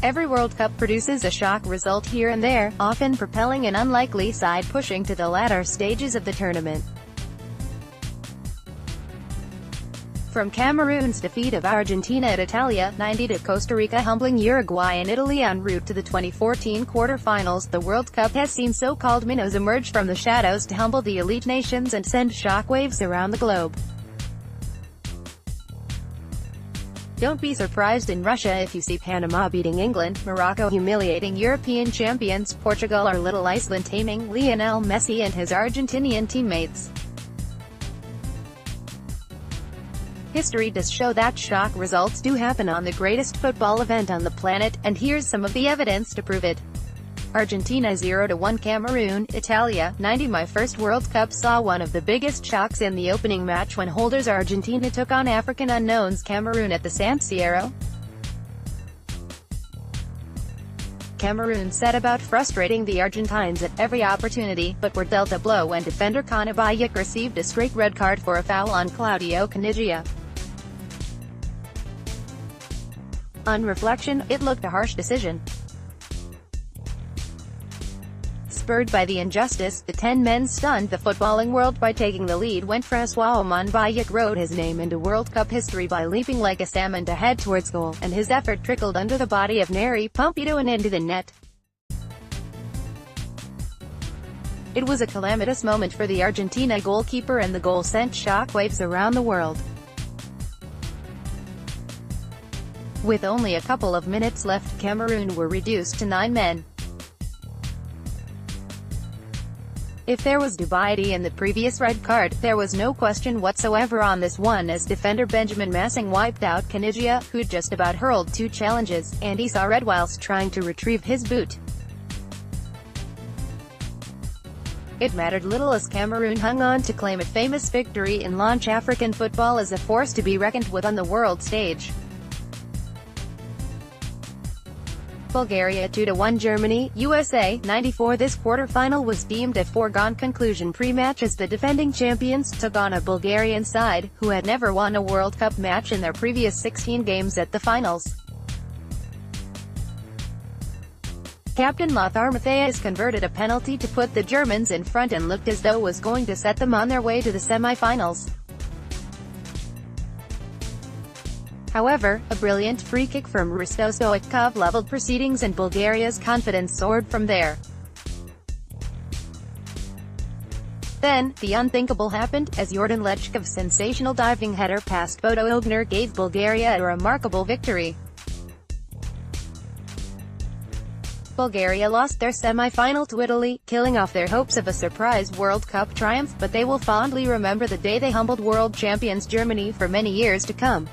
Every World Cup produces a shock result here and there, often propelling an unlikely side pushing to the latter stages of the tournament. From Cameroon's defeat of Argentina at Italia, 90 to Costa Rica humbling Uruguay and Italy en route to the 2014 quarter-finals, the World Cup has seen so-called minnows emerge from the shadows to humble the elite nations and send shockwaves around the globe. Don't be surprised in Russia if you see Panama beating England, Morocco humiliating European champions, Portugal or Little Iceland taming Lionel Messi and his Argentinian teammates. History does show that shock results do happen on the greatest football event on the planet, and here's some of the evidence to prove it. Argentina 0-1 Cameroon, Italia, 90 My first World Cup saw one of the biggest shocks in the opening match when holders Argentina took on African unknowns Cameroon at the San Siro. Cameroon set about frustrating the Argentines at every opportunity, but were dealt a blow when defender Canabayek received a straight red card for a foul on Claudio Caniggia. On reflection, it looked a harsh decision. Spurred by the injustice, the 10 men stunned the footballing world by taking the lead when François Bayek wrote his name into World Cup history by leaping like a salmon to head towards goal, and his effort trickled under the body of Nery Pompidou and into the net. It was a calamitous moment for the Argentina goalkeeper, and the goal sent shockwaves around the world. With only a couple of minutes left, Cameroon were reduced to 9 men. If there was dubiety in the previous red card, there was no question whatsoever on this one, as defender Benjamin Massing wiped out Caniggia, who'd just about hurled 2 challenges, and he saw red whilst trying to retrieve his boot. It mattered little as Cameroon hung on to claim a famous victory and launch African football as a force to be reckoned with on the world stage. Bulgaria 2-1 Germany, USA, 94 This quarter-final was deemed a foregone conclusion pre-match as the defending champions took on a Bulgarian side, who had never won a World Cup match in their previous 16 games at the finals. Captain Lothar Matthäus converted a penalty to put the Germans in front and looked as though was going to set them on their way to the semi-finals. However, a brilliant free kick from Hristo Stoichkov leveled proceedings and Bulgaria's confidence soared from there. Then, the unthinkable happened, as Jordan Lechkov's sensational diving header past Bodo Illgner gave Bulgaria a remarkable victory. Bulgaria lost their semi-final to Italy, killing off their hopes of a surprise World Cup triumph, but they will fondly remember the day they humbled world champions Germany for many years to come.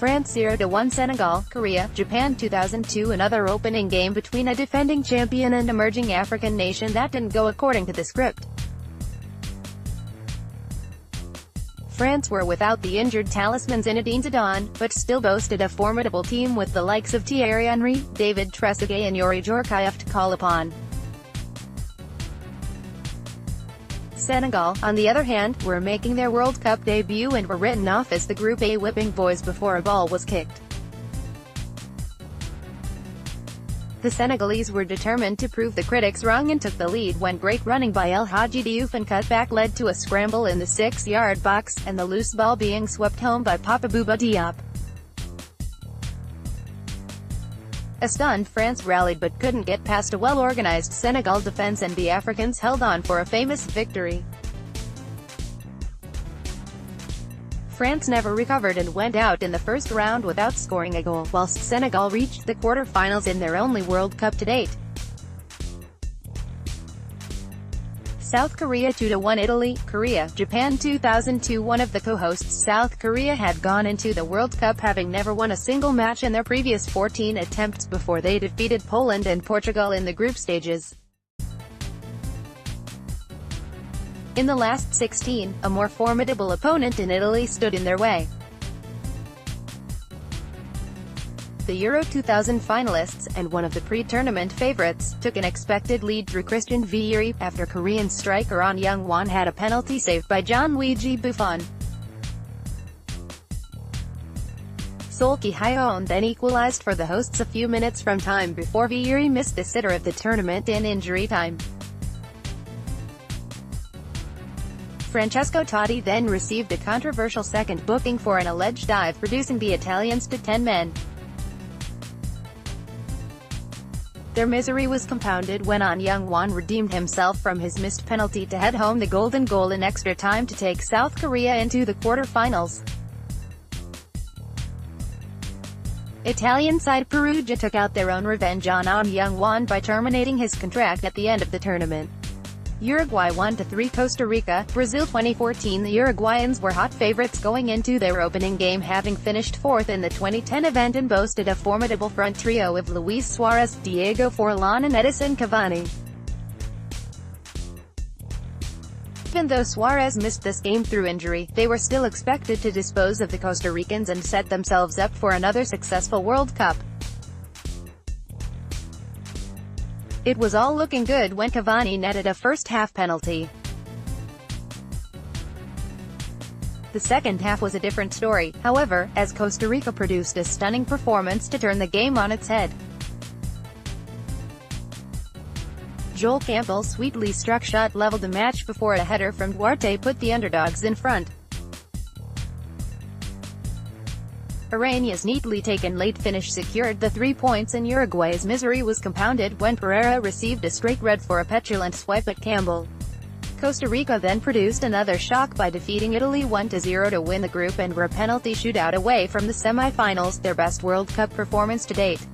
France 0-1 Senegal, Korea, Japan 2002 Another opening game between a defending champion and emerging African nation that didn't go according to the script. France were without the injured talisman Zinedine Zidane, but still boasted a formidable team with the likes of Thierry Henry, David Trezeguet and Yuri Djorkaeff to call upon. Senegal, on the other hand, were making their World Cup debut and were written off as the Group A whipping boys before a ball was kicked. The Senegalese were determined to prove the critics wrong and took the lead when great running by El Hadji Diouf and cutback led to a scramble in the 6-yard box, and the loose ball being swept home by Papa Bouba Diop. A stunned France rallied but couldn't get past a well-organized Senegal defense, and the Africans held on for a famous victory. France never recovered and went out in the first round without scoring a goal, whilst Senegal reached the quarter-finals in their only World Cup to date. South Korea 2-1 Italy, Korea, Japan 2002 One of the co-hosts, South Korea, had gone into the World Cup having never won a single match in their previous 14 attempts before they defeated Poland and Portugal in the group stages. In the last 16, a more formidable opponent in Italy stood in their way. The Euro 2000 finalists, and one of the pre-tournament favorites, took an expected lead through Christian Vieri, after Korean striker An Young-won had a penalty saved by Gianluigi Buffon. Golki Hyon then equalized for the hosts a few minutes from time before Vieri missed the sitter of the tournament in injury time. Francesco Totti then received a controversial second booking for an alleged dive, reducing the Italians to 10 men. Their misery was compounded when An Young-won redeemed himself from his missed penalty to head home the golden goal in extra time to take South Korea into the quarter-finals. Italian side Perugia took out their own revenge on An Young-won by terminating his contract at the end of the tournament. Uruguay 1-3 Costa Rica, Brazil 2014. The Uruguayans were hot favorites going into their opening game, having finished fourth in the 2010 event and boasted a formidable front trio of Luis Suarez, Diego Forlan and Edison Cavani. Even though Suarez missed this game through injury, they were still expected to dispose of the Costa Ricans and set themselves up for another successful World Cup. It was all looking good when Cavani netted a first-half penalty. The second half was a different story, however, as Costa Rica produced a stunning performance to turn the game on its head. Joel Campbell's sweetly struck shot leveled the match before a header from Duarte put the underdogs in front. Araña's neatly taken late finish secured the 3 points, and Uruguay's misery was compounded when Pereira received a straight red for a petulant swipe at Campbell. Costa Rica then produced another shock by defeating Italy 1-0 to win the group and were a penalty shootout away from the semi-finals, their best World Cup performance to date.